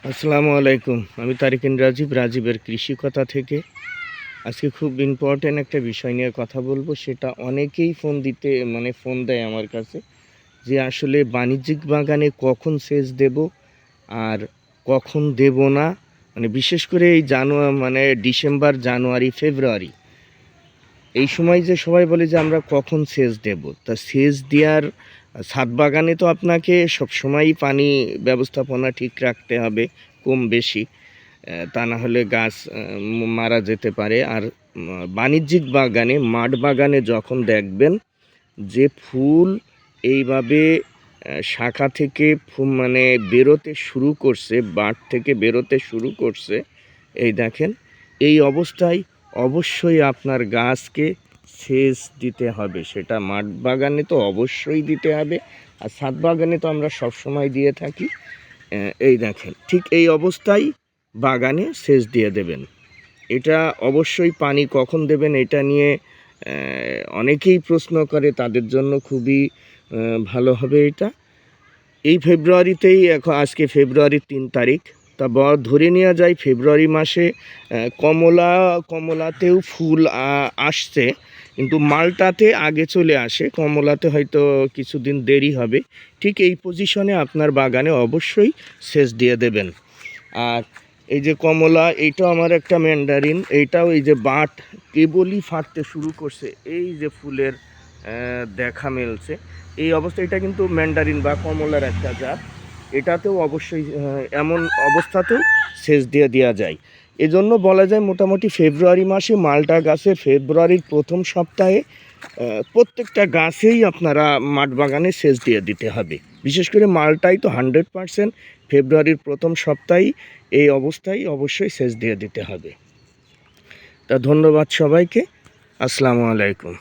আসসালামু আলাইকুম। আমি তারিকিন রাজীবের কৃষি কথা থেকে। আজকে খুব ইম্পর্টেন্ট একটা বিষয় নিয়ে কথা বলবো। সেটা অনেকেই ফোন দেয় আমার কাছে যে আসলে বাণিজ্যিক বাগানে কখন সেচ দেব আর কখন দেব না। বিশেষ করে এই ডিসেম্বর, জানুয়ারি, ফেব্রুয়ারি এই সময় যে সবাই বলে যে আমরা কখন সেচ দেব। তা সেচ দেওয়ার ছাদ বাগানে তো আপনাকে সবসময়ই পানি ব্যবস্থাপনা ঠিক রাখতে হবে, কম বেশি। তা না হলে গাছ মারা যেতে পারে। আর বাণিজ্যিক বাগানে, মাঠ বাগানে যখন দেখবেন যে ফুল এইভাবে শাখা থেকে বেরোতে শুরু করছে, বাঁট থেকে বেরোতে শুরু করছে, এই দেখেন, এই অবস্থায় অবশ্যই আপনার গাছকে সেচ দিতে হবে। সেটা মাঠ বাগানে তো অবশ্যই দিতে হবে, আর ছাদ বাগানে তো আমরা সবসময় দিয়ে থাকি। এই দেখেন, ঠিক এই অবস্থায় বাগানে সেচ দিয়ে দেবেন। এটা অবশ্যই পানি কখন দেবেন এটা নিয়ে অনেকেই প্রশ্ন করে, তাদের জন্য খুবই ভালো হবে এটা। এই ফেব্রুয়ারিতেই, আজকে ফেব্রুয়ারির ৩ তারিখ, তা ধরে নেওয়া যায় ফেব্রুয়ারি মাসে কমলাতেও ফুল আসছে, কিন্তু মালটাতে আগে চলে আসে, কমলাতে হয়তো কিছুদিন দেরি হবে। ঠিক এই পজিশনে আপনার বাগানে অবশ্যই সেচ দিয়ে দেবেন। আর এই যে কমলা, এইটাও আমার একটা ম্যান্ডারিন, এইটাও এই যে বাঁট কেবলই ফাটতে শুরু করছে, এই যে ফুলের দেখা মেলছে এই অবস্থা। এটা কিন্তু ম্যান্ডারিন বা কমলার একটা জাত। এটাতেও অবশ্যই এমন অবস্থাতেও সেচ দিয়ে দেওয়া যায়। এজন্য বলা যায় মোটামুটি ফেব্রুয়ারি মাসে মালটা গাছে ফেব্রুয়ারির প্রথম সপ্তাহে প্রত্যেকটা গাছেই আপনারা মাঠ বাগানে সেচ দিয়ে দিতে হবে। বিশেষ করে মালটাই তো 100% ফেব্রুয়ারির প্রথম সপ্তাহেই এই অবস্থায় অবশ্যই সেচ দিয়ে দিতে হবে। তা ধন্যবাদ সবাইকে। আসসালামু আলাইকুম।